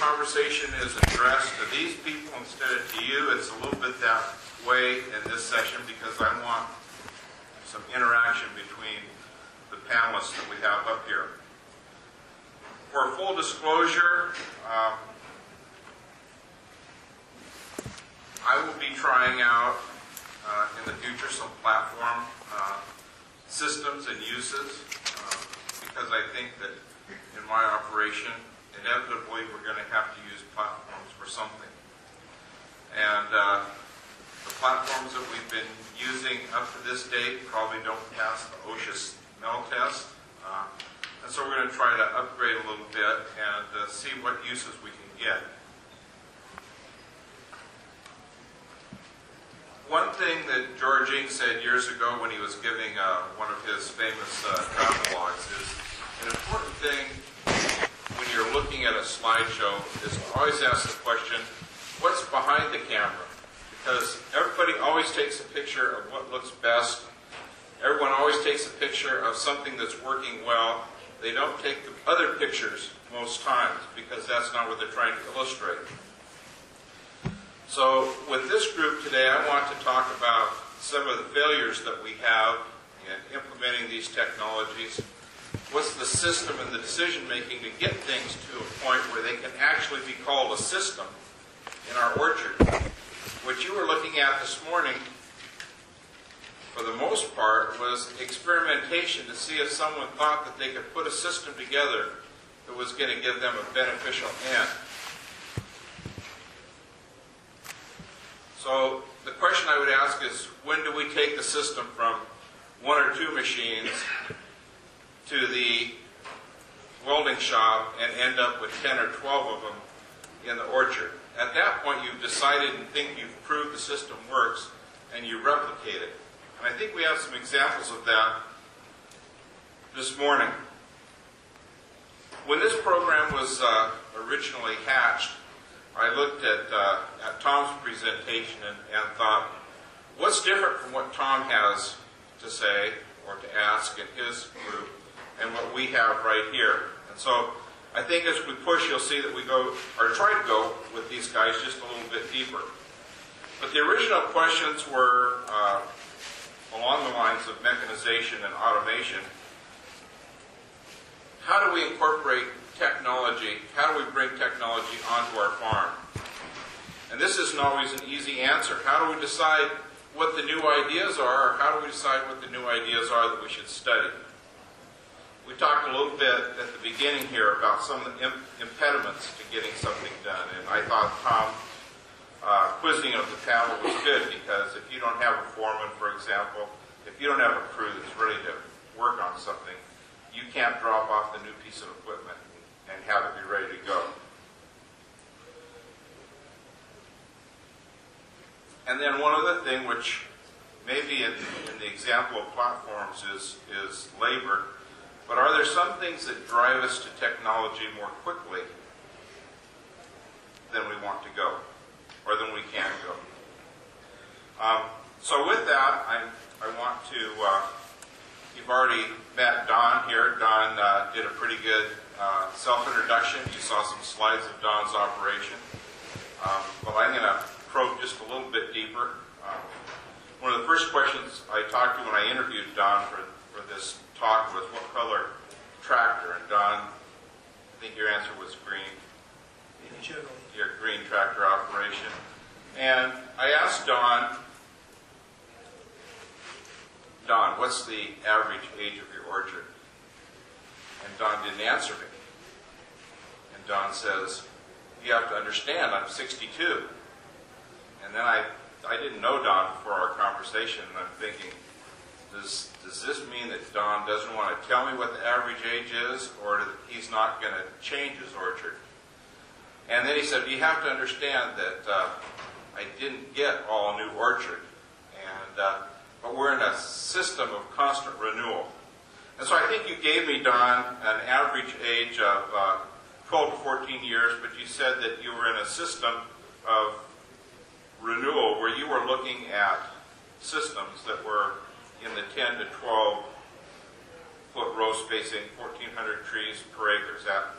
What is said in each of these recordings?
conversation is addressed to these people instead of to you. It's a little bit that way in this session because I want some interaction between the panelists that we have up here. For full disclosure, I will be trying out in the future some platform systems and uses because I think that in my operation, inevitably we're going to have to use platforms for something. And the platforms that we've been using up to this date probably don't pass the OSHA smell test. And so we're going to try to upgrade a little bit and see what uses we can get. One thing that Georgine said years ago when he was giving one of his famous travelogues is an important thing when you're looking at a slideshow is to always ask the question, what's behind the camera? Because everybody always takes a picture of what looks best. Everyone always takes a picture of something that's working well. They don't take the other pictures most times because that's not what they're trying to illustrate. So with this group today, I want to talk about some of the failures that we have in implementing these technologies. What's the system and the decision-making to get things to a point where they can actually be called a system in our orchard? What you were looking at this morning, for the most part, was experimentation to see if someone thought that they could put a system together that was going to give them a beneficial end. So the question I would ask is, when do we take the system from one or two machines to the welding shop and end up with 10 or 12 of them in the orchard? At that point, you've decided and think you've proved the system works, and you replicate it. And I think we have some examples of that this morning. When this program was originally hatched, I looked at Tom's presentation and thought, what's different from what Tom has to say or to ask in his group and what we have right here? And so I think as we push, you'll see that we go, or try to go with these guys just a little bit deeper. But the original questions were along the lines of mechanization and automation. How do we incorporate technology? How do we bring technology onto our farm? And this isn't always an easy answer. How do we decide what the new ideas are, or how do we decide what the new ideas are that we should study? We talked a little bit at the beginning here about some of the impediments to getting something done, and I thought Tom's quizzing of the panel was good because if you don't have a foreman, for example, if you don't have a crew that's ready to work on something, you can't drop off the new piece of equipment and have it be ready to go. And then one other thing, which maybe in the example of platforms is labor, but are there some things that drive us to technology more quickly than we want to go, or than we can go? So with that, I want to, you've already met Don here. Don did a pretty good self-introduction. You saw some slides of Don's operation. But I'm going to probe just a little bit deeper. One of the first questions I talked to when I interviewed Don for this talk was, what color tractor? And Don, I think your answer was green. Generally. Your green tractor operation. And I asked Don, what's the average age of your orchard? And Don didn't answer me. And Don says, you have to understand, I'm 62. And then I didn't know Don before our conversation, and I'm thinking, does this mean that Don doesn't want to tell me what the average age is, or that he's not going to change his orchard? And then he said, you have to understand that I didn't get all new orchard, but we're in a system of constant renewal. And so I think you gave me, Don, an average age of 12 to 14 years, but you said that you were in a system of renewal where you were looking at systems that were in the 10 to 12 foot row spacing, 1,400 trees per acre. Is that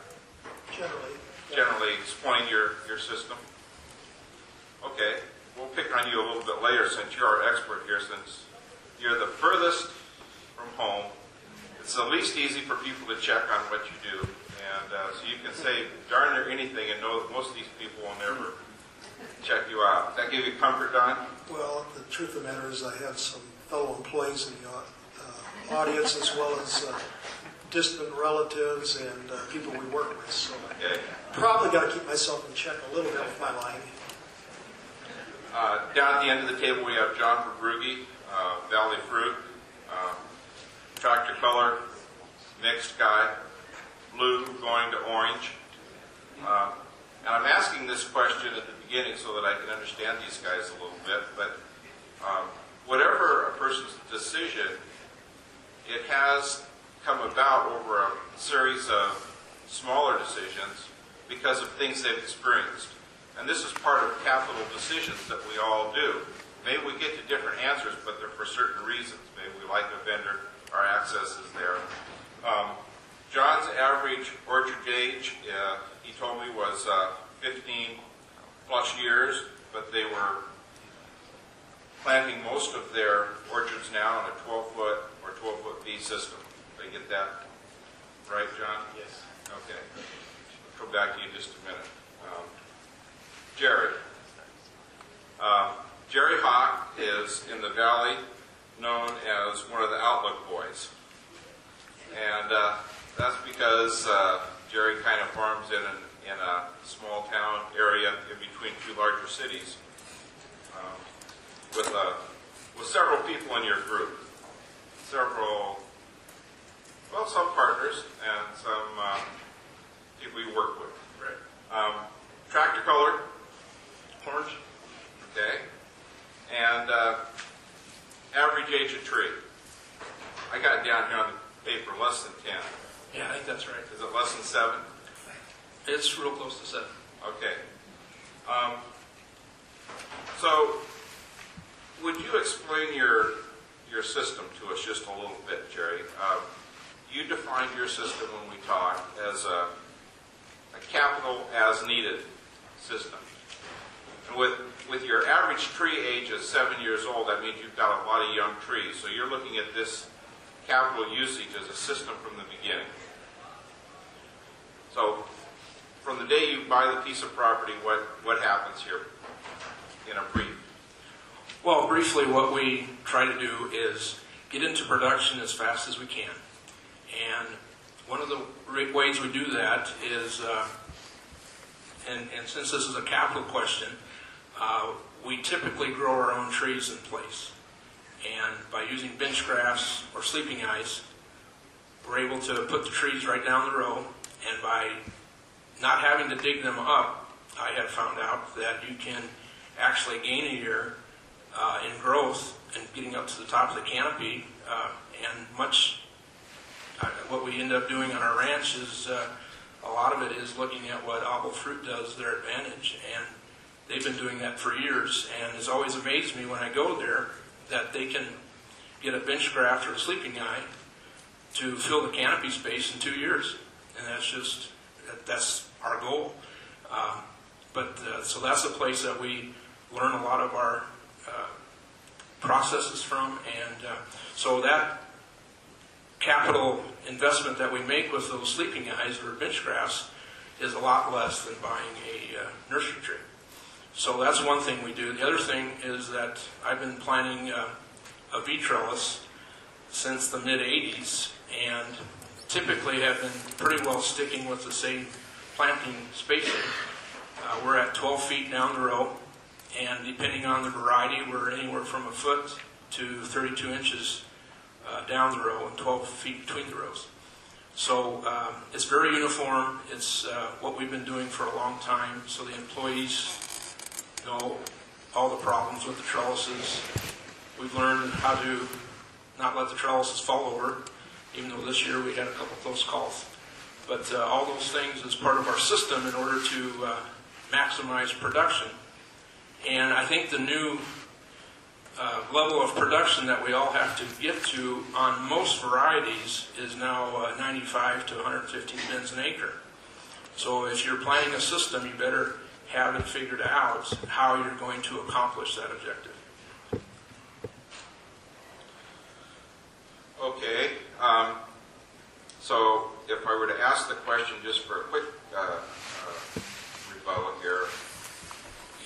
Generally. generally explain your system? Okay, we'll pick on you a little bit later since you're our expert here, since you're the furthest from home. It's the least easy for people to check on what you do, and so you can say darn near anything and know that most of these people will never check you out. Does that give you comfort, Don? Well, the truth of the matter is I have some fellow employees in the audience as well as distant relatives and people we work with, so Okay. probably got to keep myself in check a little bit with my lying. Down at the end of the table we have John Verbrugge, Valley Fruit, tractor color, mixed guy, blue going to orange. And I'm asking this question at the beginning so that I can understand these guys a little bit, but whatever a person's decision, it has come about over a series of smaller decisions because of things they've experienced. And this is part of capital decisions that we all do. Maybe we get to different answers, but they're for certain reasons. Maybe we like a vendor, our access is there. John's average orchard age, he told me, was 15 plus years, but they were planting most of their orchards now in a 12-foot or 12-foot B system. Did I get that right, John? Yes. Okay. I'll come back to you in just a minute. Jerry. Jerry Haak is in the valley known as one of the Outlook boys. And that's because Jerry kind of farms in a small town area in between two larger cities with several people in your group. Some partners and some people you work with. Right. Tractor color, orange. Okay. And average age of tree. I got down here on the paper less than 10. Yeah, I think that's right. Is it less than 7? It's real close to 7. Okay. So, would you explain your system to us just a little bit, Jerry? You defined your system when we talked as a capital as needed system. And with your average tree age of 7 years old, that means you've got a lot of young trees. So you're looking at this capital usage as a system from the beginning. So from the day you buy the piece of property, what happens here in a brief? Well, briefly, what we try to do is get into production as fast as we can. And one of the ways we do that is, and since this is a capital question, we typically grow our own trees in place. And by using bench grass or sleeping ice, we're able to put the trees right down the row. And by not having to dig them up, I have found out that you can actually gain a year in growth and getting up to the top of the canopy. And what we end up doing on our ranch is a lot of it is looking at what Apple Fruit does, their advantage. And they've been doing that for years. And it's always amazed me when I go there that they can get a bench graft or a sleeping eye to fill the canopy space in 2 years. And that's our goal. So that's a place that we learn a lot of our processes from. And so that capital investment that we make with those sleeping eyes or bench grafts is a lot less than buying a nursery tree. So that's one thing we do. The other thing is that I've been planting a V trellis since the mid-'80s and typically have been pretty well sticking with the same planting spacing. We're at 12 feet down the row, and depending on the variety, we're anywhere from a foot to 32 inches down the row and 12 feet between the rows. So it's very uniform. It's what we've been doing for a long time, so the employees know all the problems with the trellises. We've learned how to not let the trellises fall over, even though this year we had a couple close calls. But all those things is part of our system in order to maximize production. And I think the new level of production that we all have to get to on most varieties is now 95 to 115 bins an acre. So if you're planning a system, you better have it figured out how you're going to accomplish that objective. Okay. So if I were to ask the question just for a quick rebuttal here,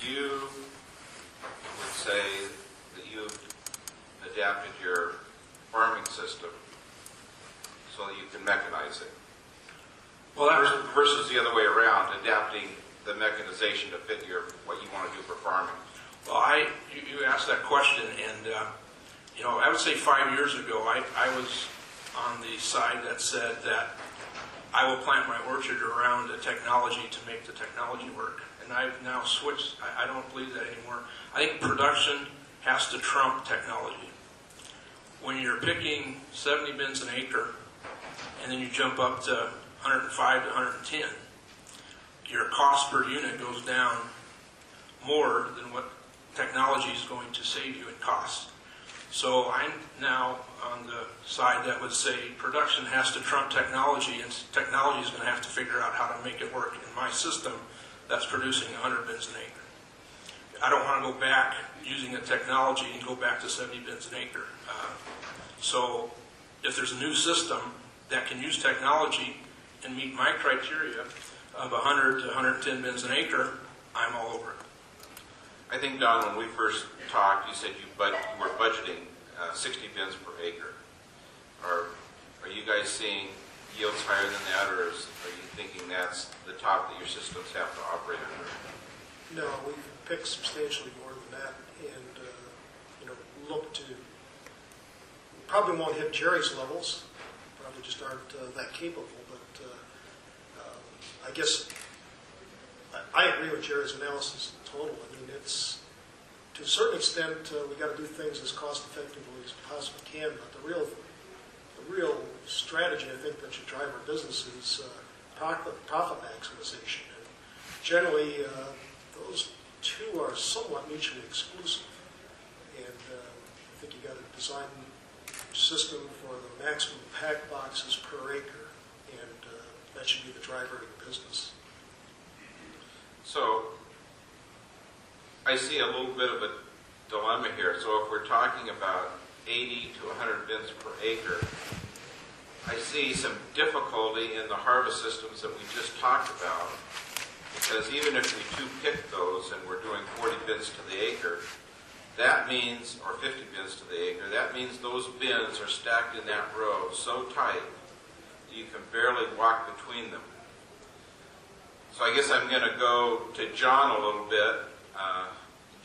you would say that you've adapted your farming system so that you can mechanize it. Well, Versus the other way around, adapting the mechanization to fit what you want to do for farming. Well, you asked that question, and I would say 5 years ago, I was on the side that said that I will plant my orchard around the technology to make the technology work. And I've now switched. I don't believe that anymore. I think production has to trump technology. When you're picking 70 bins an acre, and then you jump up to 105 to 110, your cost per unit goes down more than what technology is going to save you in cost. So I'm now on the side that would say production has to trump technology, and technology is going to have to figure out how to make it work in my system that's producing 100 bins an acre. I don't want to go back using the technology and go back to 70 bins an acre. So if there's a new system that can use technology and meet my criteria of 100 to 110 bins an acre, I'm all over it. I think, Don, when we first talked, you said you were budgeting 60 bins per acre. Are you guys seeing yields higher than that, or are you thinking that's the top that your systems have to operate under? No, we've picked substantially more than that, and look to, probably won't hit Jerry's levels, probably just aren't that capable, but I guess I agree with Jerry's analysis in total. I mean, it's, to a certain extent, we got to do things as cost effectively as we possibly can, but the real strategy, I think, that should drive our business is profit maximization. And generally, those two are somewhat mutually exclusive. And I think you got to design a system for the maximum pack boxes per acre, and that should be the driver of your business. So I see a little bit of a dilemma here. So if we're talking about 80 to 100 bins per acre, I see some difficulty in the harvest systems that we just talked about, because even if we pick those and we're doing 40 bins to the acre, that means, or 50 bins to the acre, that means those bins are stacked in that row so tight that you can barely walk between them. So I guess I'm going to go to John a little bit,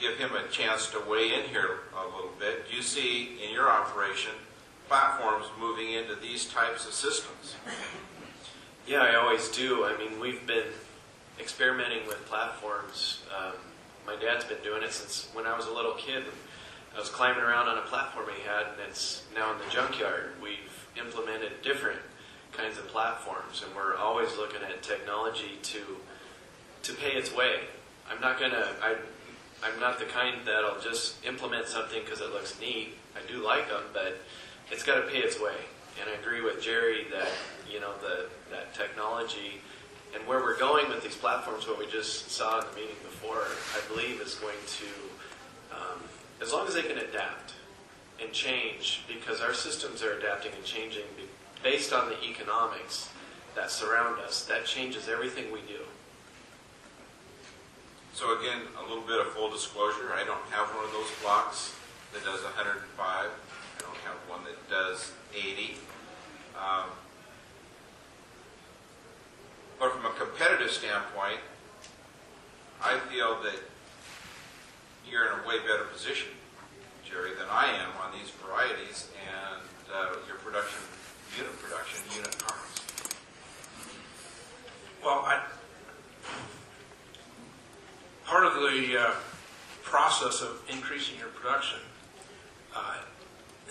give him a chance to weigh in here a little bit. Do you see in your operation platforms moving into these types of systems? Yeah, I always do. I mean, we've been experimenting with platforms. My dad's been doing it since when I was a little kid. I was climbing around on a platform he had, and it's now in the junkyard. We've implemented different kinds of platforms, and we're always looking at technology to pay its way. I'm not the kind that'll just implement something because it looks neat. I do like them, but it's got to pay its way. And I agree with Jerry that that technology and where we're going with these platforms, what we just saw in the meeting before, I believe is going to, as long as they can adapt and change, because our systems are adapting and changing based on the economics that surround us. That changes everything we do. So again, a little bit of full disclosure, I don't have one of those blocks that does 105. I don't have one that does 80. But from a competitive standpoint, I feel that you're in a way better position, Jerry, than I am on these varieties and your unit costs. Well, part of the process of increasing your production,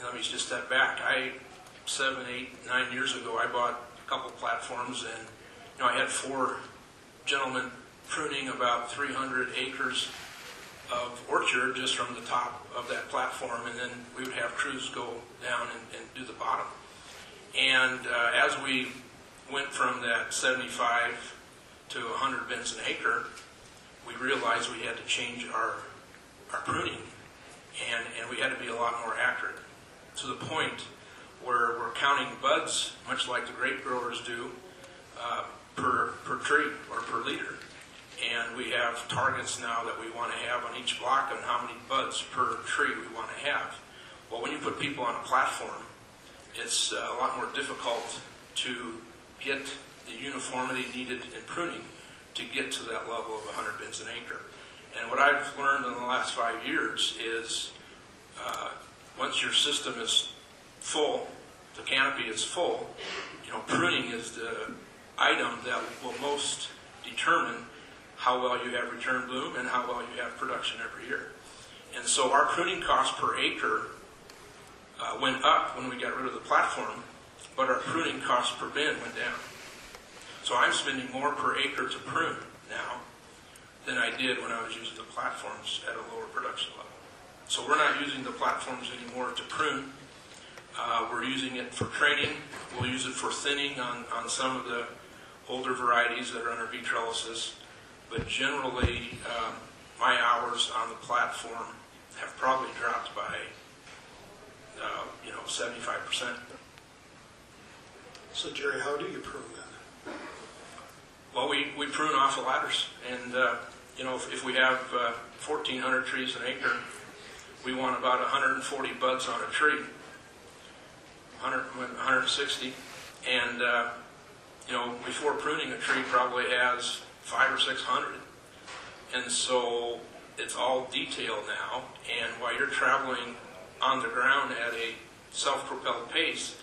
let me just step back. 7, 8, 9 years ago, I bought a couple platforms, and I had 4 gentlemen pruning about 300 acres of orchard just from the top of that platform, and then we would have crews go down and do the bottom. And as we went from that 75 to 100 bins an acre, we realized we had to change our pruning, and we had to be a lot more accurate, to the point where we're counting buds, much like the grape growers do, per tree or per liter. And we have targets now that we want to have on each block on how many buds per tree we want to have. Well, when you put people on a platform, it's a lot more difficult to get the uniformity needed in pruning to get to that level of 100 bins an acre. And what I've learned in the last 5 years is once your system is full, the canopy is full, pruning is the item that will most determine how well you have return bloom and how well you have production every year. And so our pruning cost per acre went up when we got rid of the platform, but our pruning cost per bin went down. So I'm spending more per acre to prune now than I did when I was using the platforms at a lower production level. So we're not using the platforms anymore to prune. We're using it for training. We'll use it for thinning on some of the older varieties that are under V trellises. But generally, my hours on the platform have probably dropped by 75%. So Jerry, how do you prune then? Well, we prune off the ladders, and if we have 1,400 trees an acre, we want about 140 buds on a tree, 160, and before pruning, a tree probably has 500 or 600, and so it's all detailed now. And while you're traveling on the ground at a self-propelled pace,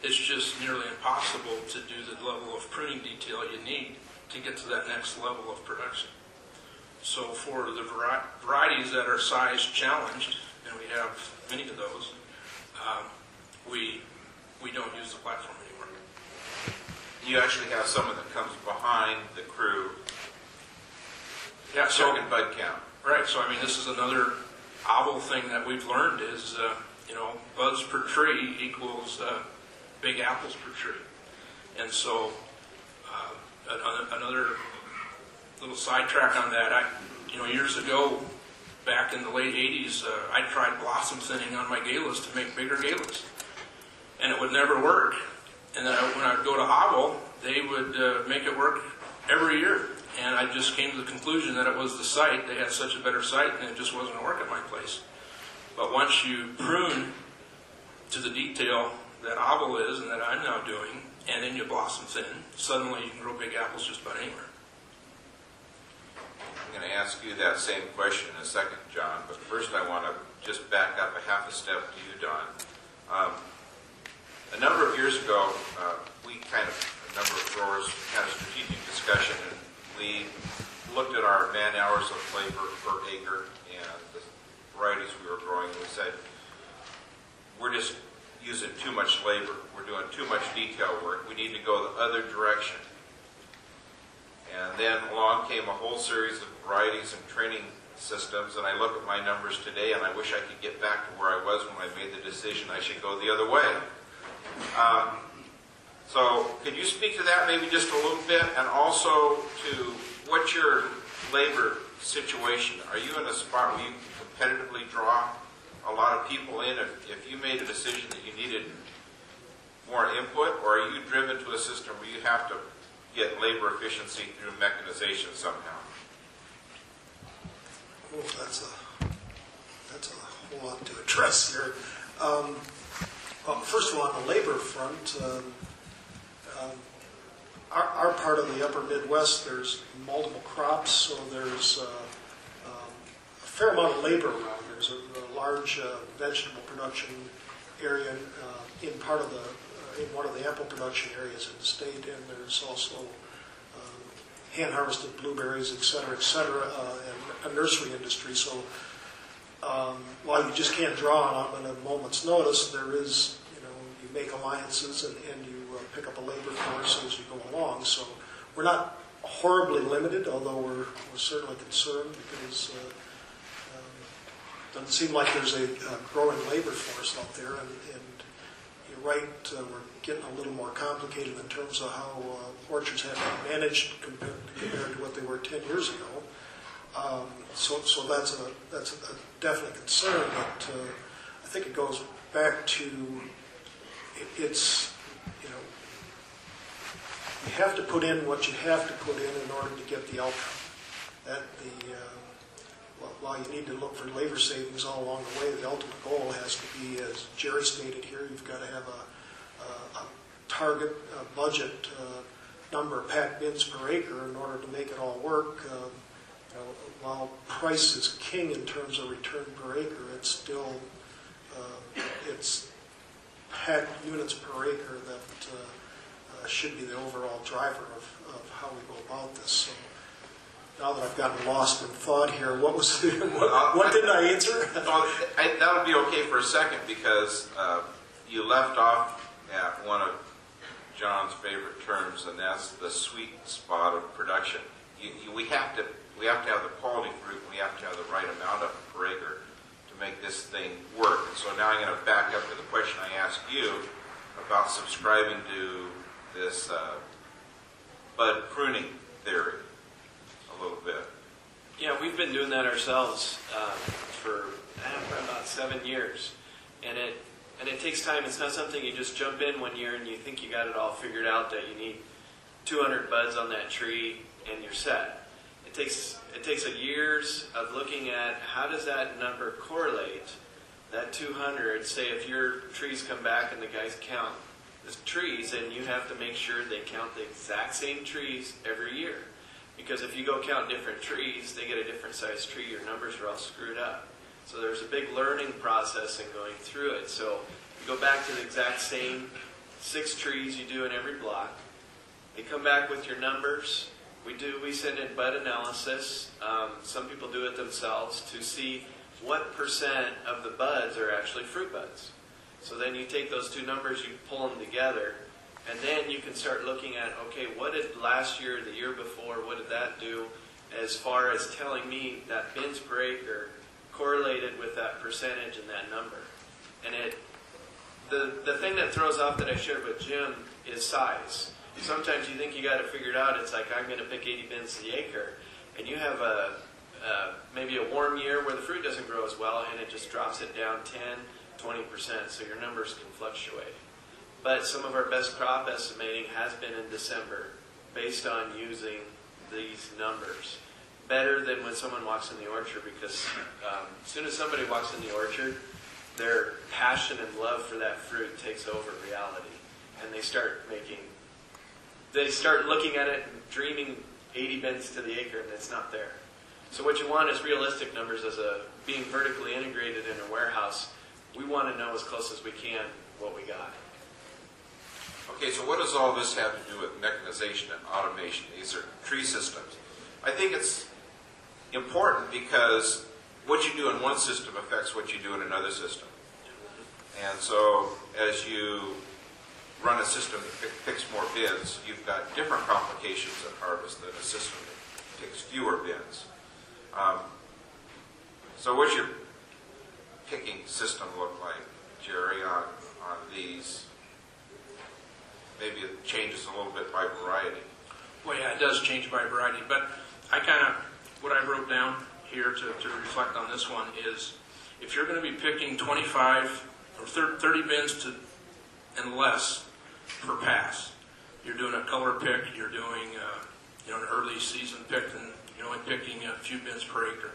it's just nearly impossible to do the level of pruning detail you need to get to that next level of production. So for the varieties that are size challenged, and we have many of those, we don't use the platform anymore. You actually have someone that comes behind the crew, Yeah, so checking bud count. right. So this is another oval thing that we've learned is buds per tree equals big apples per tree, and so another little sidetrack on that. Years ago, back in the late 80s, I tried blossom thinning on my galas to make bigger galas, and it would never work. And then when I would go to Oval, they would make it work every year. And I just came to the conclusion that it was the site. They had such a better site, and it just wasn't going to work at my place. But once you prune to the detail that Oval is and that I'm now doing, and then you blossom thin, suddenly you can grow big apples just about anywhere. I'm going to ask you that same question in a second, John, but first I want to just back up a half a step to you, Don. A number of years ago, a number of growers had a strategic discussion, and we looked at our man hours of labor per acre and the varieties we were growing, and we said, we're just using too much labor. We're doing too much detail work. We need to go the other direction. And then along came a whole series of varieties and training systems, and I look at my numbers today, and I wish I could get back to where I was when I made the decision I should go the other way. So could you speak to that maybe just a little bit, and also to what's your labor situation? Are you in a spot where you competitively draw a lot of people in if you made a decision that you needed more input, or are you driven to a system where you have to get labor efficiency through mechanization somehow? Oh, that's a whole lot to address here. Well, first of all, on the labor front, our part of the upper Midwest, there's multiple crops, so there's a fair amount of labor around. There's a large vegetable production area in one of the apple production areas in the state, and there's also hand-harvested blueberries, et cetera, and a nursery industry. So while you just can't draw on them at a moment's notice, there is, you make alliances and you pick up a labor force as you go along. So we're not horribly limited, although we're certainly concerned because it doesn't seem like there's a growing labor force out there. And you're right, we're getting a little more complicated in terms of how orchards have to be managed compared to what they were 10 years ago. So that's a definite concern, but I think it goes back to it's, you have to put in what you have to put in order to get the outcome. While you need to look for labor savings all along the way, the ultimate goal has to be, as Jerry stated here, you've got to have a target budget number of packed bins per acre in order to make it all work. While price is king in terms of return per acre, it's still it's packed units per acre that should be the overall driver of how we go about this. So now that I've gotten lost in thought here, what didn't I answer? That would be okay for a second, because you left off at one of John's favorite terms, and that's the sweet spot of production. We have to have the quality fruit, and we have to have the right amount of per acre to make this thing work. And so now I'm going to back up to the question I asked you about subscribing to this bud pruning theory a little bit. Yeah, we've been doing that ourselves for about 7 years, and it takes time. It's not something you just jump in one year and you think you got it all figured out, that you need 200 buds on that tree and you're set. It takes years of looking at how does that number correlate, that 200. Say if your trees come back and the guys count the trees, and you have to make sure they count the exact same trees every year. Because if you go count different trees, they get a different size tree, your numbers are all screwed up. So there's a big learning process in going through it. So you go back to the exact same 6 trees you do in every block. They come back with your numbers. We send in bud analysis. Some people do it themselves to see what percent of the buds are actually fruit buds. So then you take those two numbers, you pull them together, and then you can start looking at, okay, what did last year, the year before, what did that do as far as telling me that bins per acre correlated with that percentage and that number. And the thing that throws off that I shared with Jim is size. Sometimes you think you got it figured out. It's like, I'm going to pick 80 bins to the acre, and you have maybe a warm year where the fruit doesn't grow as well, and it just drops it down 10-20%, so your numbers can fluctuate. But some of our best crop estimating has been in December based on using these numbers. Better than when someone walks in the orchard, because as soon as somebody walks in the orchard, their passion and love for that fruit takes over reality. And they start looking at it and dreaming 80 bins to the acre, and it's not there. So what you want is realistic numbers. As being vertically integrated in a warehouse, we want to know as close as we can what we got. Okay, so what does all this have to do with mechanization and automation? These are tree systems. I think it's important because what you do in one system affects what you do in another system. And so as you run a system that picks more bins, you've got different complications at harvest than a system that picks fewer bins. So what's your picking system look like, Jerry, on these? Maybe it changes a little bit by variety. Well, yeah, it does change by variety, but what I wrote down here to reflect on this one is, if you're going to be picking 25 or 30 bins and less per pass, you're doing a color pick, you're doing an early season pick, and you're only picking a few bins per acre.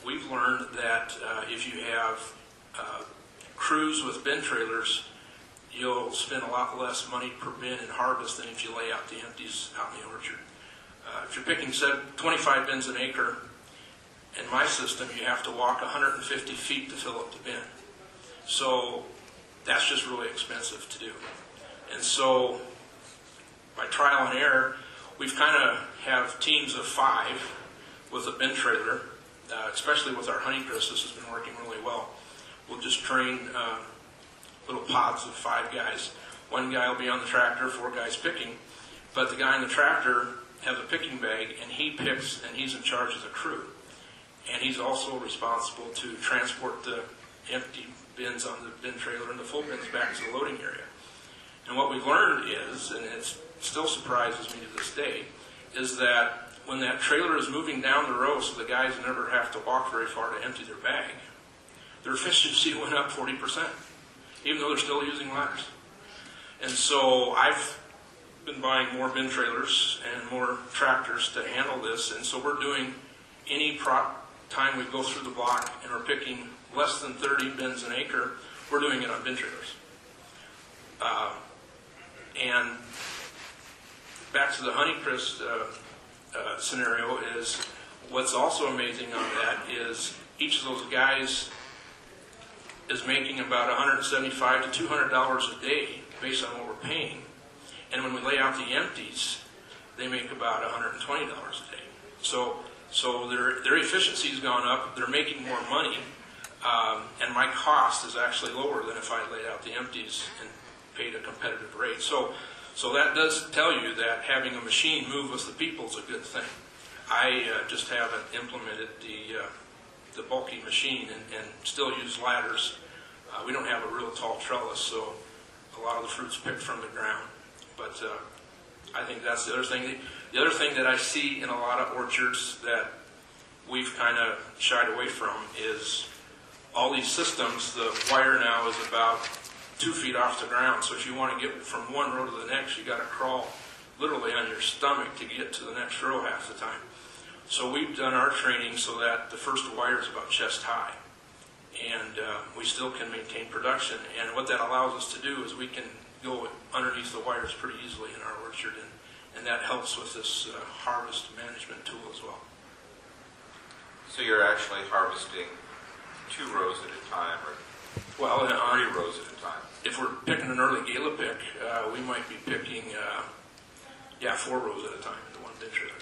We've learned that if you have crews with bin trailers, you'll spend a lot less money per bin in harvest than if you lay out the empties out in the orchard. If you're picking 25 bins an acre, in my system, you have to walk 150 feet to fill up the bin. So that's just really expensive to do. And so by trial and error, we've kind of have teams of 5 with a bin trailer, especially with our Honeycrisp. This has been working really well. We'll just train little pods of 5 guys. One guy will be on the tractor, 4 guys picking, but the guy in the tractor has a picking bag, and he picks, and he's in charge of the crew. And he's also responsible to transport the empty bins on the bin trailer and the full bins back to the loading area. And what we've learned is, and it still surprises me to this day, is that when that trailer is moving down the row so the guys never have to walk very far to empty their bag, their efficiency went up 40%, even though they're still using ladders. And so I've been buying more bin trailers and more tractors to handle this, and so we're doing any time we go through the block and we're picking less than 30 bins an acre, we're doing it on bin trailers. And back to the Honeycrisp scenario is, what's also amazing on that is each of those guys is making about $175 to $200 a day based on what we're paying. And when we lay out the empties, they make about $120 a day. So their efficiency's gone up, they're making more money, and my cost is actually lower than if I laid out the empties and paid a competitive rate. So that does tell you that having a machine move with the people is a good thing. I just haven't implemented the bulky machine and still use ladders. We don't have a real tall trellis, so a lot of the fruit's picked from the ground. But I think that's the other thing. The other thing that I see in a lot of orchards that we've kind of shied away from is all these systems. The wire now is about 2 feet off the ground, so if you want to get from one row to the next, you got to crawl literally on your stomach to get to the next row half the time. So we've done our training so that the first wire is about chest high, and we still can maintain production. And what that allows us to do is we can go underneath the wires pretty easily in our orchard, and that helps with this harvest management tool as well. So you're actually harvesting 2 rows at a time, or Well, 3 rows at a time? If we're picking an early gala pick, we might be picking, 4 rows at a time in the one bin trailer.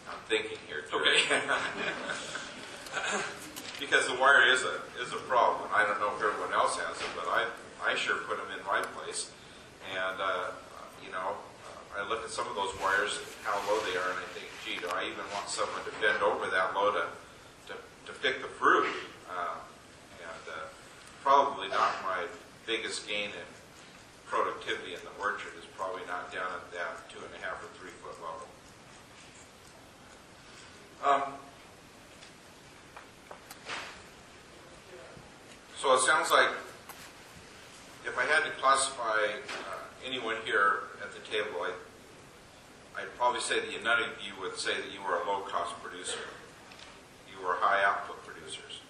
I'm thinking here, too. Okay. Because the wire is a problem. I don't know if everyone else has it, but I sure put them in my place. And, I look at some of those wires, how low they are, and I think, gee, do I even want someone to bend over that low to pick the fruit? Probably not my biggest gain in productivity in the orchard is probably not down at that 2.5 or 3 foot level. So it sounds like if I had to classify anyone here at the table, I'd probably say that none of you would say that you were a low-cost producer. You were high-output producers.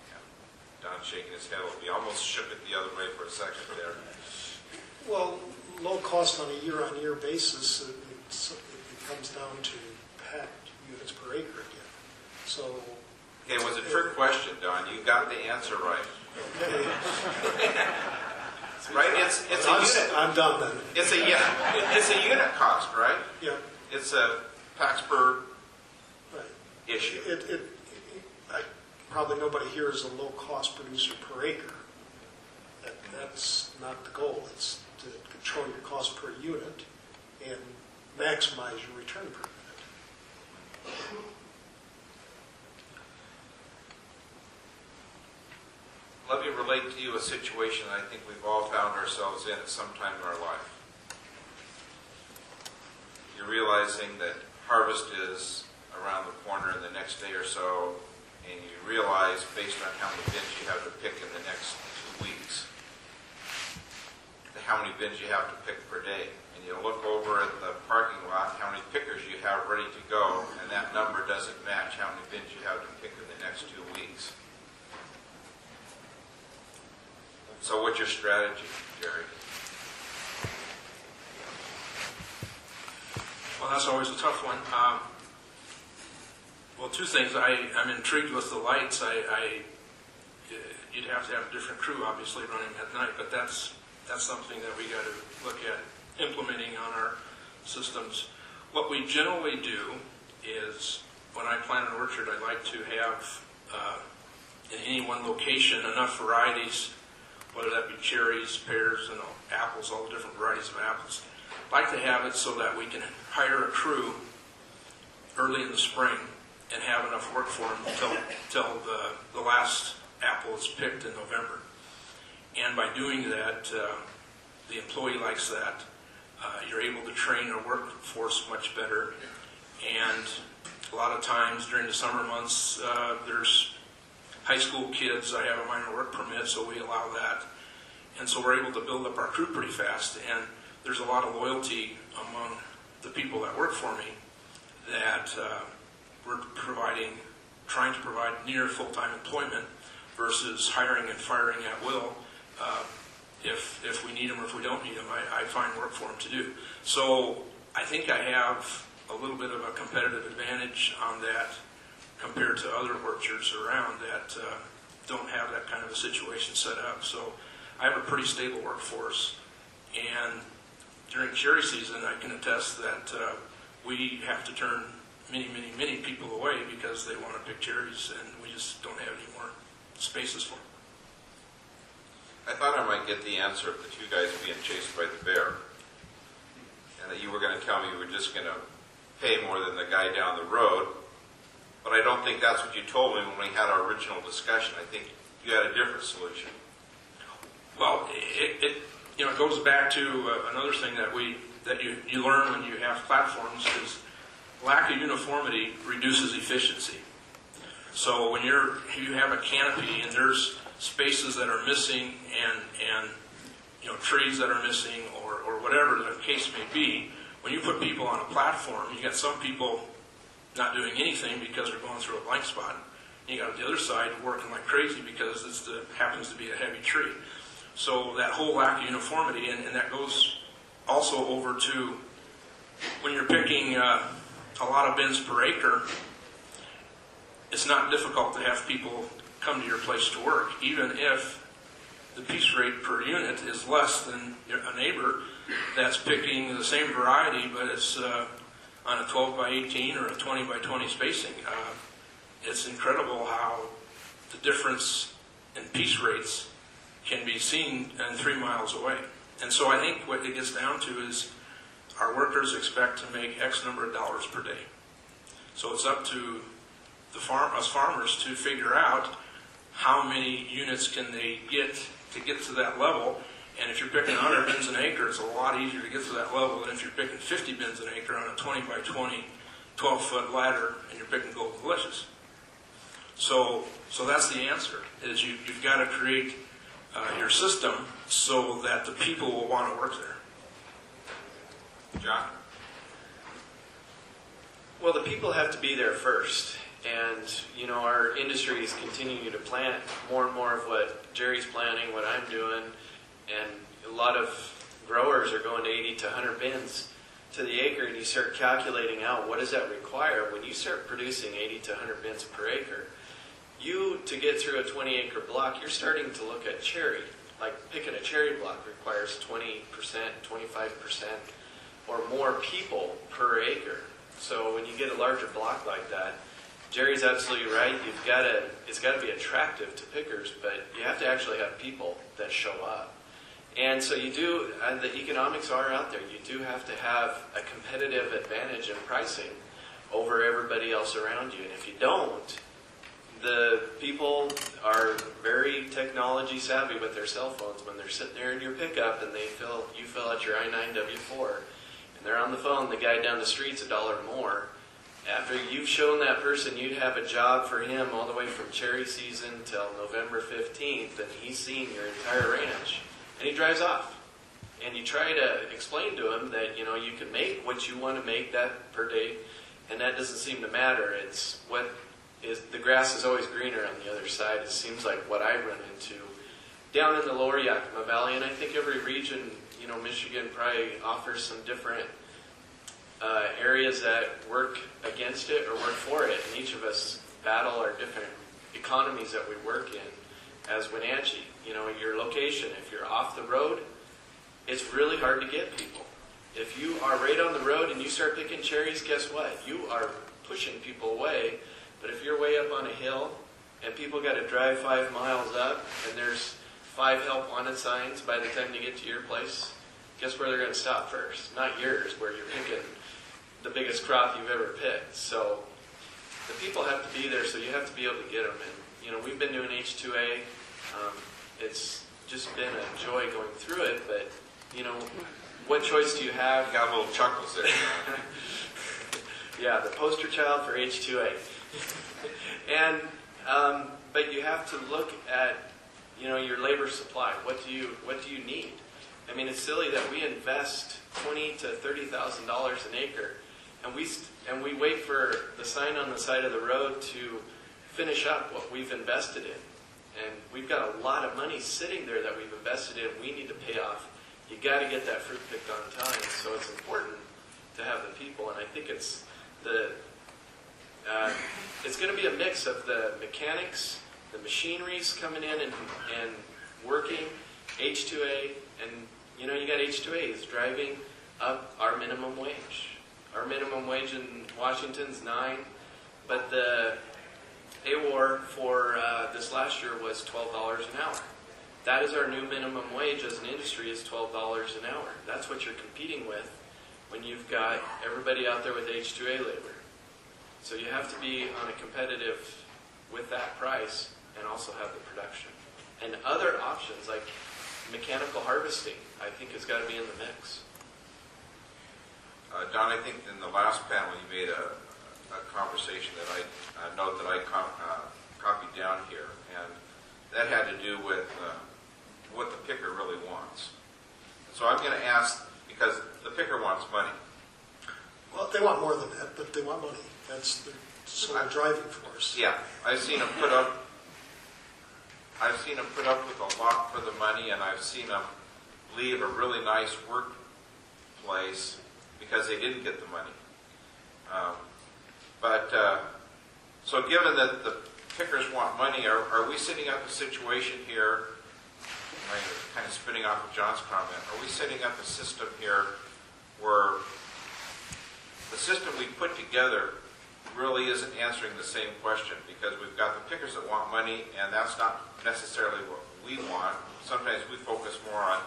Yeah. Don's shaking his head. He almost shook it the other way for a second there. Well, low cost on a year-on-year basis, it comes down to packed units per acre again. So, okay, it was a trick question, Don. You got the answer right. okay. Right? It's a unit. I'm done then. It's a unit cost, right? Yeah. It's a packs per Right. issue. Probably nobody here is a low-cost producer per acre. That's not the goal. It's to control your cost per unit and maximize your return per unit. Let me relate to you a situation I think we've all found ourselves in at some time in our life. You're realizing that harvest is around the corner in the next day or so, and you realize, based on how many bins you have to pick in the next 2 weeks, how many bins you have to pick per day. And you look over at the parking lot, how many pickers you have ready to go, and that number doesn't match how many bins you have to pick in the next 2 weeks. So what's your strategy, Jerry? Well, that's always a tough one. Well, 2 things. I'm intrigued with the lights. You'd have to have a different crew, obviously, running at night, but that's something that we got to look at implementing on our systems. What we generally do is, when I plant an orchard, I like to have in any one location enough varieties, whether that be cherries, pears, and apples, all the different varieties of apples, like to have it so that we can hire a crew early in the spring and have enough work for them until the last apple is picked in November. And by doing that, the employee likes that. You're able to train a workforce much better. And a lot of times during the summer months, there's high school kids. I have a minor work permit, so we allow that. And so we're able to build up our crew pretty fast. And there's a lot of loyalty among the people that work for me that we're trying to provide near full-time employment versus hiring and firing at will. If we need them or if we don't need them, I find work for them to do. So I think I have a little bit of a competitive advantage on that compared to other orchards around that don't have that kind of a situation set up. So I have a pretty stable workforce. And during cherry season, I can attest that we have to turn many people away because they want to pick cherries, and we just don't have any more spaces for them. I thought I might get the answer of the two guys being chased by the bear, and that you were going to tell me you were just going to pay more than the guy down the road. But I don't think that's what you told me when we had our original discussion. I think you had a different solution. Well, it goes back to another thing that you learn when you have platforms is lack of uniformity reduces efficiency. So when you have a canopy and there's spaces that are missing and trees that are missing or whatever the case may be, when you put people on a platform, you got some people not doing anything because they're going through a blank spot. You got the other side working like crazy because happens to be a heavy tree. So that whole lack of uniformity, and that goes also over to when you're picking a lot of bins per acre, it's not difficult to have people come to your place to work, even if the piece rate per unit is less than a neighbor that's picking the same variety, but it's on a 12 by 18 or a 20 by 20 spacing. It's incredible how the difference in piece rates can be seen 3 miles away. And so I think what it gets down to is our workers expect to make X number of dollars per day. So it's up to us farmers to figure out how many units can they get to that level. And if you're picking 100 bins an acre, it's a lot easier to get to that level than if you're picking 50 bins an acre on a 20 by 20, 12-foot ladder, and you're picking Golden Delicious. So that's the answer, is you've got to create your system so that the people will want to work there. John? Well, the people have to be there first. And, our industry is continuing to plant more and more of what Jerry's planting, what I'm doing. And a lot of growers are going to 80 to 100 bins to the acre, and you start calculating out what does that require. When you start producing 80 to 100 bins per acre, to get through a 20-acre block, you're starting to look at cherry. Like picking a cherry block requires 20%, 25%, or more people per acre. So when you get a larger block like that, Jerry's absolutely right. It's got to be attractive to pickers, but you have to actually have people that show up. And so you do, and the economics are out there. You do have to have a competitive advantage in pricing over everybody else around you. And if you don't, the people are very technology savvy with their cell phones when they're sitting there in your pickup and you fill out your I-9W4 and they're on the phone. The guy down the street's $1 more. After you've shown that person you'd have a job for him all the way from cherry season till November 15th, and he's seen your entire ranch, and he drives off. And you try to explain to him that, you can make what you want to make that per day, and that doesn't seem to matter. It's the grass is always greener on the other side. It seems like what I run into down in the lower Yakima Valley, and I think every region, Michigan probably offers some different areas that work against it or work for it, and each of us battle our different economies that we work in as Wenatchee. Your location, if you're off the road, it's really hard to get people. If you are right on the road and you start picking cherries, guess what? You are pushing people away. But if you're way up on a hill and people got to drive 5 miles up and there's 5 help wanted signs by the time you get to your place, guess where they're going to stop first? Not yours, where you're picking the biggest crop you've ever picked. So the people have to be there, so you have to be able to get them. And, we've been doing H2A. It's just been a joy going through it, but, what choice do you have? Got little chuckles there. Yeah, the poster child for H2A. And, but you have to look at, your labor supply. What do you need? I mean, it's silly that we invest $20,000 to $30,000 an acre, and we wait for the sign on the side of the road to finish up what we've invested in. And we've got a lot of money sitting there that we've invested in. We need to pay off. You got to get that fruit picked on time. So it's important to have the people, and I think it's going to be a mix of the mechanics, the machineries coming in and working, H2A, and you got H2As driving up our minimum wage. Our minimum wage in Washington's $9, but the AWAR for this last year was $12 an hour. That is our new minimum wage as an industry, is $12 an hour. That's what you're competing with when you've got everybody out there with H2A labor. So you have to be on a competitive with that price and also have the production. And other options like mechanical harvesting, I think, has got to be in the mix. Don, I think in the last panel you made a conversation that a note that I copied down here, and that had to do with what the picker really wants. So I'm going to ask, because the picker wants money. Well, they want more than that, but they want money. That's the sort of driving force. Yeah, I've seen them put up with a lot for the money, and I've seen them leave a really nice workplace because they didn't get the money. So given that the pickers want money, are we setting up a situation here, kind of spinning off of John's comment, are we setting up a system here where the system we put together really isn't answering the same question, because we've got the pickers that want money, and that's not necessarily what we want. Sometimes we focus more on,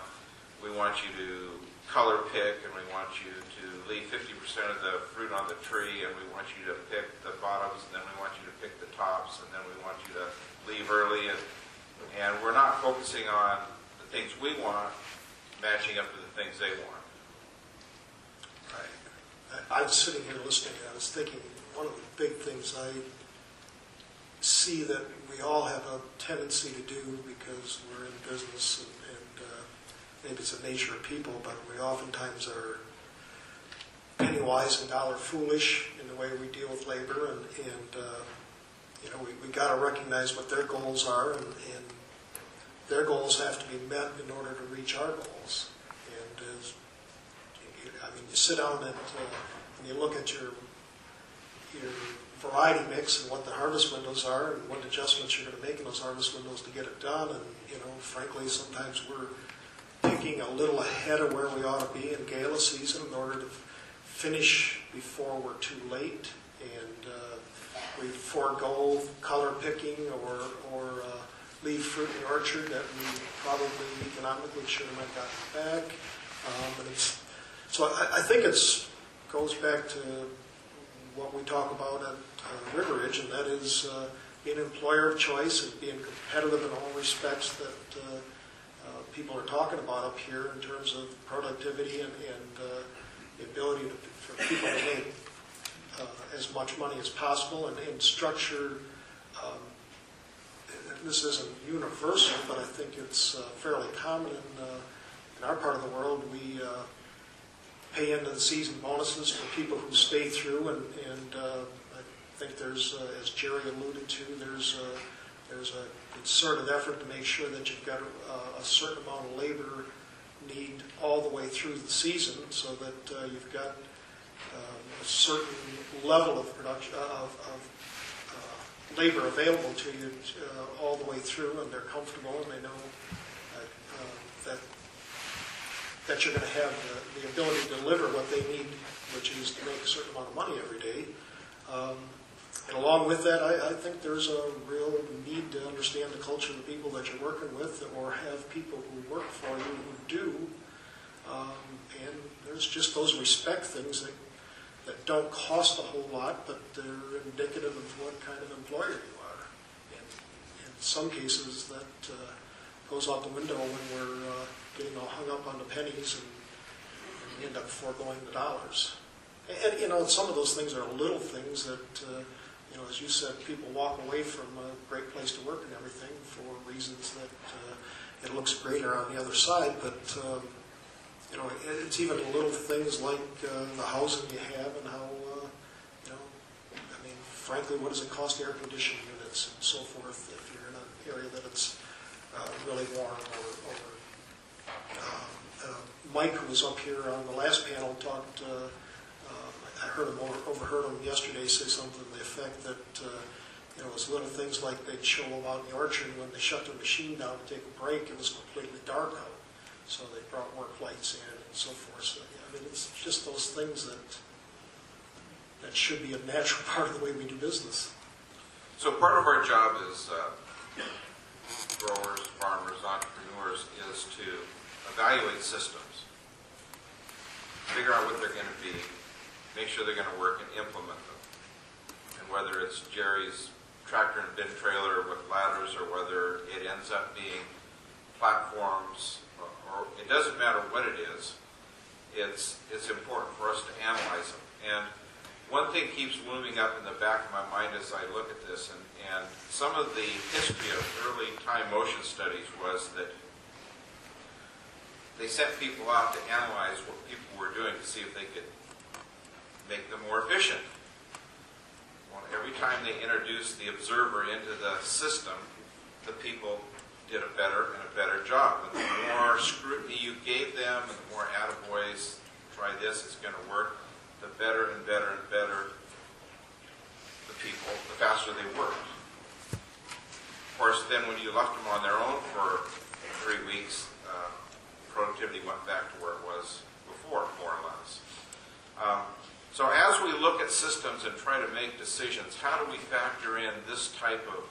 we want you to color pick, and we want you to leave 50% of the fruit on the tree, and we want you to pick the bottoms, and then we want you to pick the tops, and then we want you to leave early, and we're not focusing on the things we want matching up to the things they want. I was sitting here listening, and I was thinking, one of the big things I see that we all have a tendency to do, because we're in business and maybe it's the nature of people, but we oftentimes are penny wise and dollar foolish in the way we deal with labor, and we got to recognize what their goals are, and their goals have to be met in order to reach our goals. And you sit down and you look at your variety mix and what the harvest windows are and what adjustments you're going to make in those harvest windows to get it done. And, frankly, sometimes we're picking a little ahead of where we ought to be in gala season in order to finish before we're too late. And we forego color picking or leave fruit in the orchard that we probably economically should have gotten back. So I think it goes back to what we talk about at River Ridge, and that is being an employer of choice and being competitive in all respects that people are talking about up here in terms of productivity and the ability for people to make as much money as possible, and structure. This isn't universal, but I think it's fairly common in our part of the world. We pay into the season bonuses for people who stay through, and I think there's, as Jerry alluded to, there's a concerted effort to make sure that you've got a certain amount of labor need all the way through the season, so that you've got a certain level of production of labor available to you all the way through, and they're comfortable and they know that you're going to have the ability to deliver what they need, which is to make a certain amount of money every day. And along with that, I think there's a real need to understand the culture of the people that you're working with, or have people who work for you who do. there's just those respect things that don't cost a whole lot, but they're indicative of what kind of employer you are. And in some cases, that goes out the window when we're getting all hung up on the pennies and we end up foregoing the dollars. And, you know, some of those things are little things that, you know, as you said, people walk away from a great place to work and everything for reasons that it looks greater on the other side. But, you know, it's even little things like the housing you have and how, you know, I mean, frankly, what does it cost air conditioning units and so forth if you're in an area that it's really warm or Mike, who was up here on the last panel, talked, I overheard him yesterday say something to the effect that, you know, it was little things like they'd show them out in the orchard when they shut their machine down to take a break, it was completely dark out. So they brought work lights in and so forth. So, yeah, I mean, it's just those things that should be a natural part of the way we do business. So part of our job as growers, farmers, entrepreneurs is to evaluate systems, figure out what they're going to be, make sure they're going to work, and implement them. And whether it's Jerry's tractor and bin trailer with ladders, or whether it ends up being platforms, or it doesn't matter what it is, it's important for us to analyze them. And one thing keeps looming up in the back of my mind as I look at this, and some of the history of early time motion studies was that they sent people out to analyze what people were doing to see if they could make them more efficient. Well, every time they introduced the observer into the system, the people did a better and a better job. And the more scrutiny you gave them, and the more attaboys, try this, it's going to work, the better and better and better the people, the faster they worked. Of course, then when you left them on their own for 3 weeks, productivity went back to where it was before, more or less. So as we look at systems and try to make decisions, how do we factor in this type of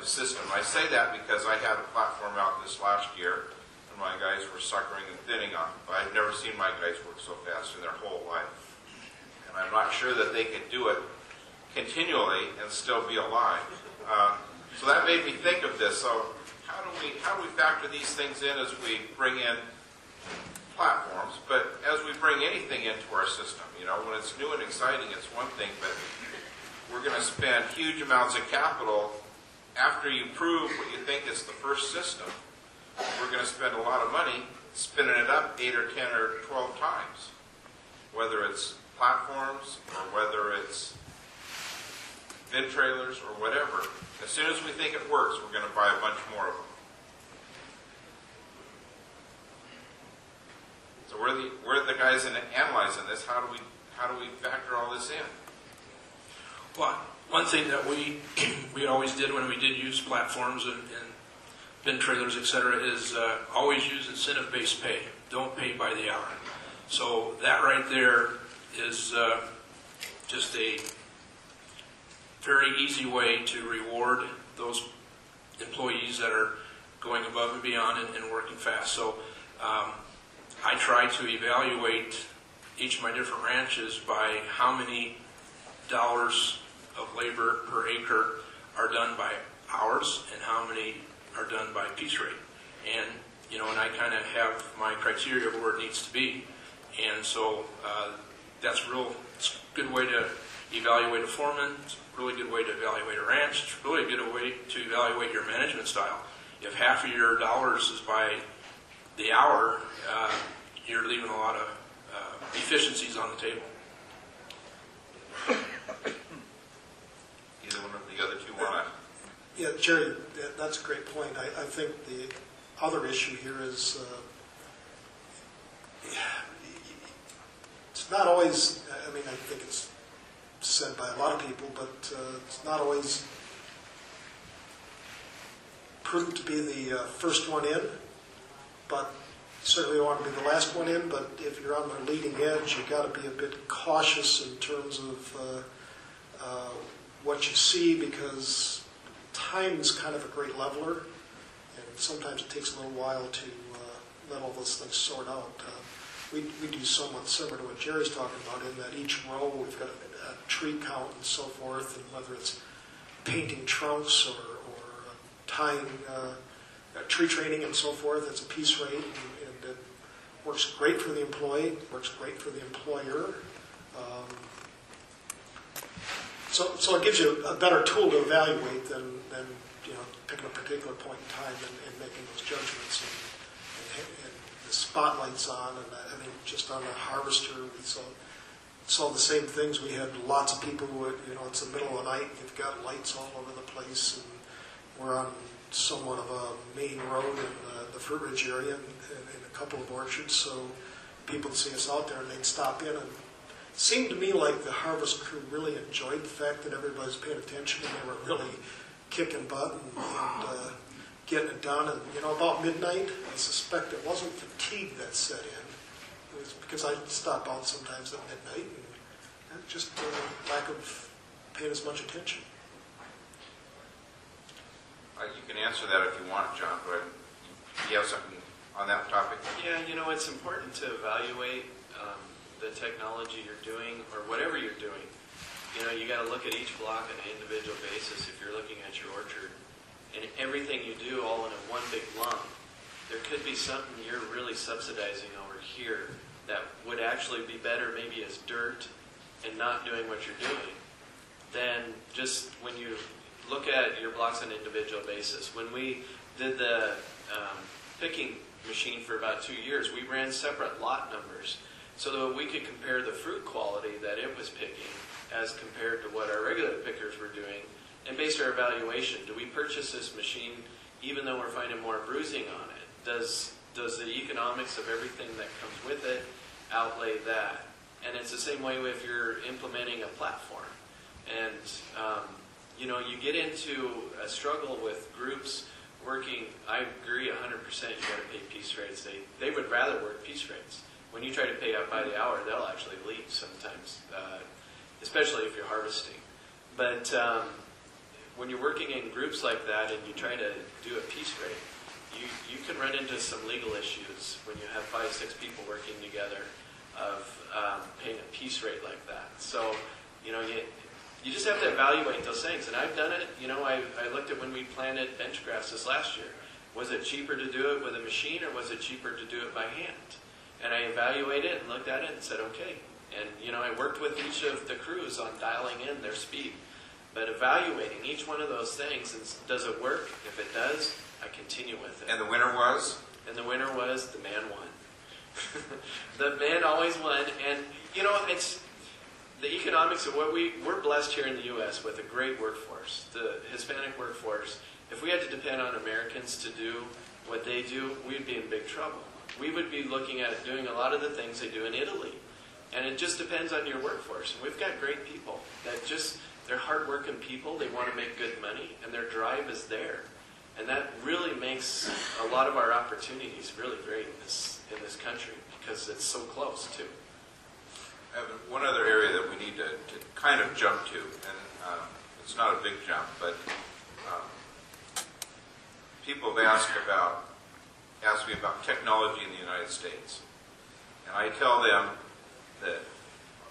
system? I say that because I had a platform out this last year, and my guys were suckering and thinning on it. I've never seen my guys work so fast in their whole life. And I'm not sure that they could do it continually and still be alive. So that made me think of this. So how do we factor these things in as we bring in platforms, but as we bring anything into our system, you know, when it's new and exciting, it's one thing, but we're going to spend huge amounts of capital after you prove what you think is the first system. We're going to spend a lot of money spinning it up 8 or 10 or 12 times, whether it's platforms or whether it's bin trailers or whatever. As soon as we think it works, we're going to buy a bunch more of them. So we're the guys in analyzing this. How do we factor all this in? Well, one thing that we always did when we did use platforms and bin trailers, etc., is always use incentive-based pay. Don't pay by the hour. So that right there is just a very easy way to reward those employees that are going above and beyond and working fast. So I try to evaluate each of my different ranches by how many dollars of labor per acre are done by hours and how many are done by piece rate. And, you know, and I kind of have my criteria of where it needs to be. And so that's it's a good way to evaluate a foreman. It's a really good way to evaluate a ranch. It's really a good way to evaluate your management style. If half of your dollars is by the hour, you're leaving a lot of efficiencies on the table. Either one of the other two want to? Yeah, Jerry, that's a great point. I think the other issue here is it's not always, I mean, I think it's said by a lot of people, but it's not always prudent to be the first one in, but certainly don't want to be the last one in. But if you're on the leading edge, you've got to be a bit cautious in terms of what you see, because time is kind of a great leveler, and sometimes it takes a little while to let all those things sort out. we do somewhat similar to what Jerry's talking about, in that each row we've got a tree count and so forth, and whether it's painting trunks or tying, tree training and so forth, it's a piece rate, and it works great for the employee, works great for the employer. So it gives you a better tool to evaluate than picking a particular point in time and making those judgments. And the spotlight's on, and I mean, just on the harvester, we saw the same things. We had lots of people who, it's the middle of the night, you've got lights all over the place, and we're on somewhat of a main road in the Fruit Ridge area in a couple of orchards, so people would see us out there and they'd stop in. And it seemed to me like the harvest crew really enjoyed the fact that everybody was paying attention and they were really kicking butt and getting it done. And about midnight, I suspect it wasn't fatigue that set in. It was because I'd stop out sometimes at midnight, and just lack of paying as much attention. You can answer that if you want, John, but do you have something on that topic? Yeah, it's important to evaluate the technology you're doing or whatever you're doing. You got to look at each block on an individual basis if you're looking at your orchard. And everything you do all in a one big lump, there could be something you're really subsidizing over here that would actually be better maybe as dirt and not doing what you're doing than just when you look at your blocks on an individual basis. When we did the picking machine for about 2 years, we ran separate lot numbers so that we could compare the fruit quality that it was picking as compared to what our regular pickers were doing, and based our evaluation. Do we purchase this machine even though we're finding more bruising on it? Does the economics of everything that comes with it outlay that? And it's the same way if you're implementing a platform. And you get into a struggle with groups working. I agree 100%. You got to pay piece rates. They would rather work piece rates. When you try to pay out by the hour, they'll actually leave sometimes, especially if you're harvesting. But when you're working in groups like that and you try to do a piece rate, you can run into some legal issues when you have 5, 6 people working together of paying a piece rate like that. So, you just have to evaluate those things. And I've done it. I looked at when we planted bench grass this last year. Was it cheaper to do it with a machine or was it cheaper to do it by hand? And I evaluated it and looked at it and said, okay. And, I worked with each of the crews on dialing in their speed. But evaluating each one of those things, and does it work? If it does, I continue with it. And the winner was? And the winner was the man won. The man always won. And, it's the economics of what we're blessed here in the U.S. with a great workforce, the Hispanic workforce. If we had to depend on Americans to do what they do, we'd be in big trouble. We would be looking at doing a lot of the things they do in Italy. And it just depends on your workforce. And we've got great people that they're hardworking people. They want to make good money, and their drive is there. And that really makes a lot of our opportunities really great in this country because it's so close, too. Evan, one other area that we need to kind of jump to, and it's not a big jump, but people have asked me about technology in the United States. And I tell them that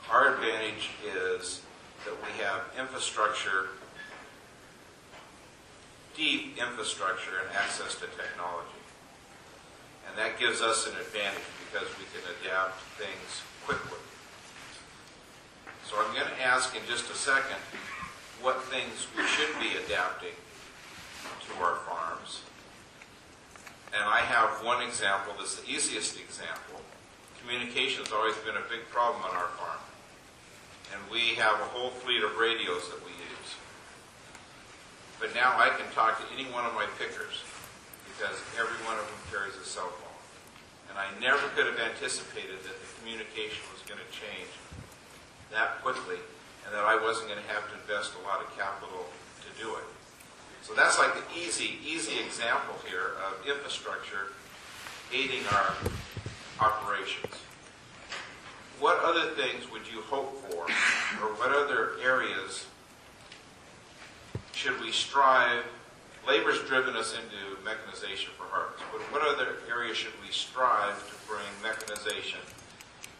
our advantage is that we have infrastructure, deep infrastructure and access to technology. And that gives us an advantage because we can adapt things quickly. So I'm going to ask in just a second what things we should be adapting to our farms. And I have one example that's the easiest example. Communication has always been a big problem on our farm. And we have a whole fleet of radios that we use. But now I can talk to any one of my pickers because every one of them carries a cell phone. And I never could have anticipated that the communication was going to change that quickly and that I wasn't going to have to invest a lot of capital to do it. So that's like the easy example here of infrastructure aiding our operations. What other things would you hope for, or what other areas should we strive? Labor's driven us into mechanization for harvest, but what other areas should we strive to bring mechanization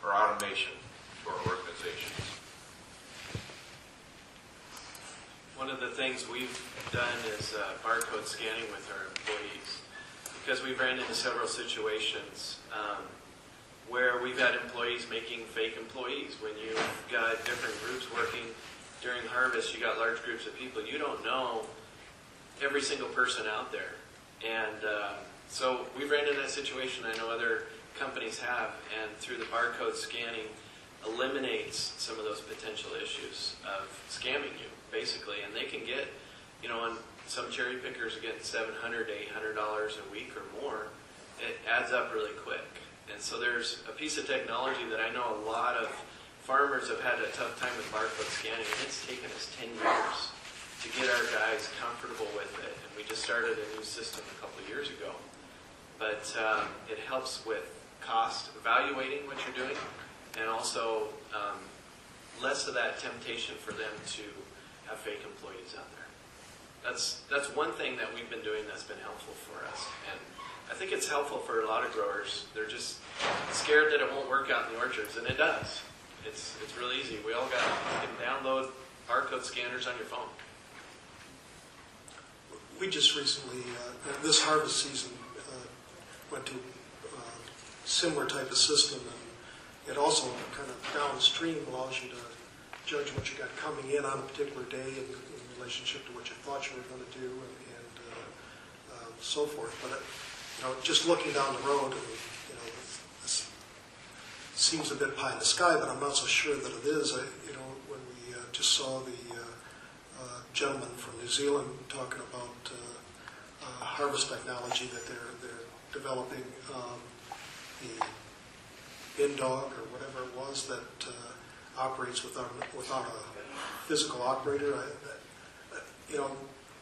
or automation to our organizations? One of the things we've done is barcode scanning with our employees, because we've ran into several situations where we've had employees making fake employees. When you've got different groups working during harvest, you got large groups of people. You don't know every single person out there. And so we've ran into that situation. I know other companies have, and through the barcode scanning eliminates some of those potential issues of scamming you, basically. And they can get, on some cherry pickers are getting $700 to $800 a week or more. It adds up really quick. And so there's a piece of technology that I know a lot of farmers have had a tough time with barcode scanning, and it's taken us 10 years to get our guys comfortable with it. And we just started a new system a couple of years ago. But it helps with cost, evaluating what you're doing, and also less of that temptation for them to have fake employees out there. That's one thing that we've been doing that's been helpful for us. And I think it's helpful for a lot of growers. They're just scared that it won't work out in the orchards, and it does. It's really easy. You can download barcode scanners on your phone. We just recently, this harvest season, went to a similar type of system, and it also kind of downstream allows you to judge what you got coming in on a particular day in relationship to what you thought you were going to do, and so forth. But just looking down the road, this seems a bit pie in the sky, but I'm not so sure that it is. When we just saw the gentleman from New Zealand talking about harvest technology that they're developing, the bin dog or whatever it was that operates without a physical operator.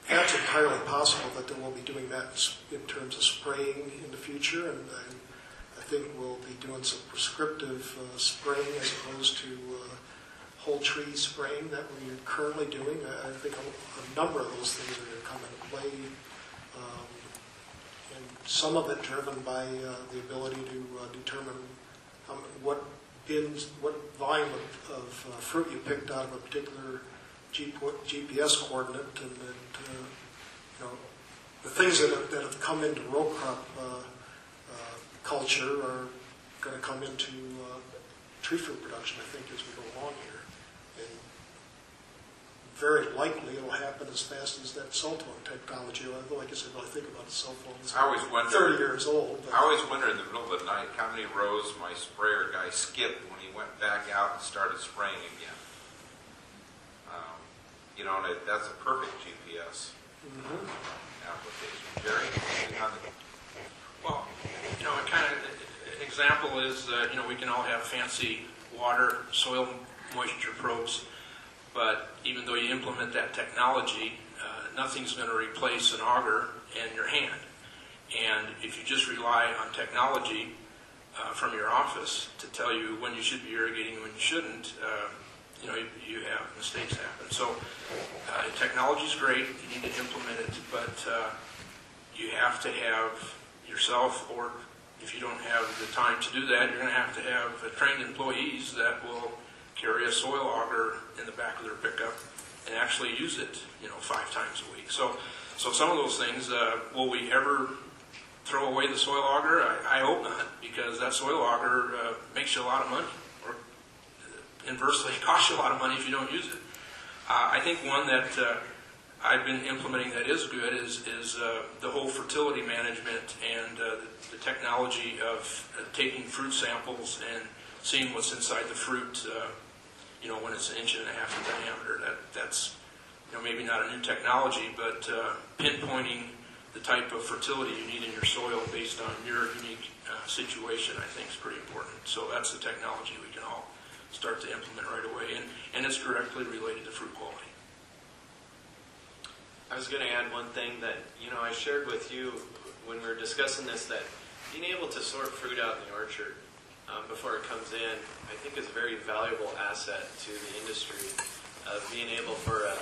That's entirely possible that they will be doing that in terms of spraying in the future, and I think we'll be doing some prescriptive spraying as opposed to whole tree spraying that we're currently doing. I think a number of those things are going to come into play, and some of it driven by the ability to determine what volume of fruit you picked out of a particular GPS coordinate, and that the things that have come into row crop culture are going to come into tree fruit production, I think, as we go along here. And very likely it'll happen as fast as that cell phone technology, although I guess I really think about the cell phones. I always wonder, 30 years old. I always wonder in the middle of the night how many rows my sprayer guy skipped when he went back out and started spraying again. And that's a perfect GPS application. Jerry? Well, an example is, we can all have fancy water, soil moisture probes, but even though you implement that technology, nothing's going to replace an auger and your hand. And if you just rely on technology from your office to tell you when you should be irrigating and when you shouldn't, you have mistakes happen. So technology is great. You need to implement it, but you have to have yourself, or if you don't have the time to do that, you're going to have trained employees that will carry a soil auger in the back of their pickup and actually use it, 5 times a week. So some of those things, will we ever throw away the soil auger? I hope not, because that soil auger makes you a lot of money, or inversely costs you a lot of money if you don't use it. I think one that I've been implementing that is good is the whole fertility management and the technology of taking fruit samples and seeing what's inside the fruit, when it's 1.5 inches in diameter. That's maybe not a new technology, but pinpointing the type of fertility you need in your soil based on your unique situation, I think, is pretty important. So that's the technology we can all start to implement right away, and it's directly related to fruit quality. I was going to add one thing that, I shared with you when we were discussing this, that being able to sort fruit out in the orchard before it comes in, I think is a very valuable asset to the industry of being able for a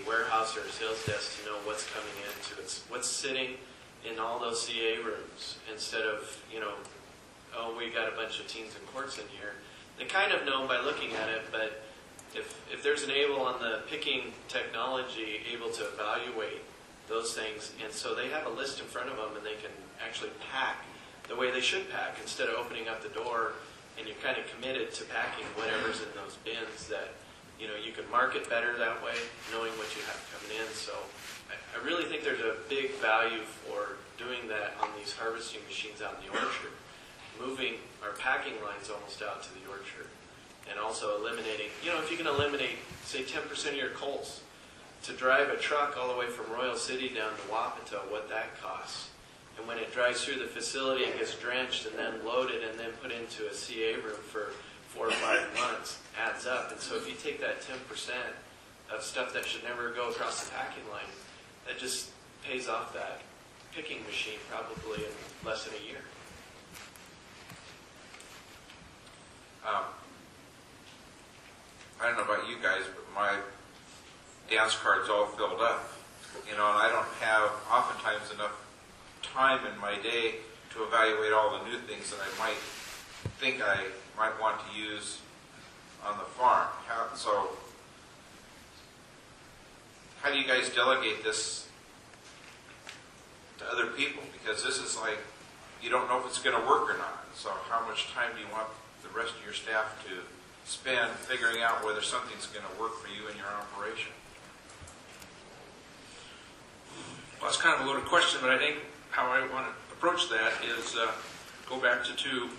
warehouse or a sales desk to know what's coming into it, what's sitting in all those CA rooms, instead of, oh, we got a bunch of teens and quarts in here. They kind of know by looking at it, but if there's an able on the picking technology able to evaluate those things, and so they have a list in front of them and they can actually pack the way they should pack instead of opening up the door and you're kind of committed to packing whatever's in those bins, that you can market better that way, knowing what you have coming in. So I really think there's a big value for doing that on these harvesting machines out in the orchard, moving our packing lines almost out to the orchard, and also eliminating, if you can eliminate, say, 10% of your colts, to drive a truck all the way from Royal City down to Wapata, what that costs. And when it drives through the facility, it gets drenched and then loaded and then put into a CA room for 4 or 5 months, adds up. And so if you take that 10% of stuff that should never go across the packing line, that just pays off that picking machine probably in less than a year. I don't know about you guys, but my dance card's all filled up, and I don't have oftentimes enough time in my day to evaluate all the new things that I might think I might want to use on the farm. How do you guys delegate this to other people? Because this is like, you don't know if it's going to work or not. So how much time do you want the rest of your staff to spend figuring out whether something's going to work for you in your operation? Well, that's kind of a loaded question, but I think how I want to approach that is go back to 2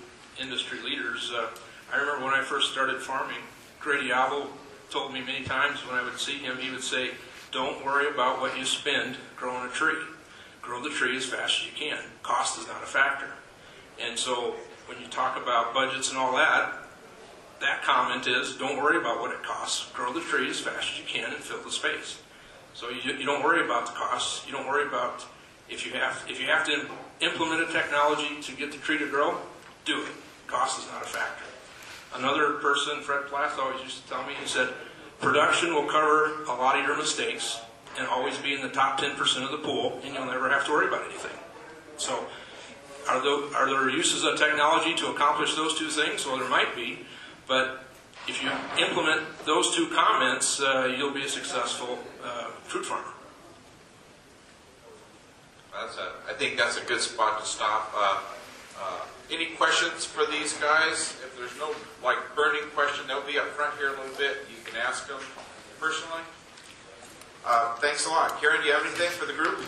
industry leaders. I remember when I first started farming, Grady Abel told me many times when I would see him, he would say, don't worry about what you spend growing a tree. Grow the tree as fast as you can. Cost is not a factor. And so when you talk about budgets and all that, that comment is, don't worry about what it costs. Grow the tree as fast as you can and fill the space. So you don't worry about the costs. You don't worry about if you have to implement a technology to get the tree to grow, do it. Cost is not a factor. Another person, Fred Plath, always used to tell me, he said, production will cover a lot of your mistakes and always be in the top 10% of the pool, and you'll never have to worry about anything. So are there uses of technology to accomplish those 2 things? Well, there might be, but if you implement those 2 comments, you'll be a successful fruit farmer. I think that's a good spot to stop. Any questions for these guys? If there's no burning question, they'll be up front here a little bit. You can ask them personally. Thanks a lot. Karen, do you have anything for the group?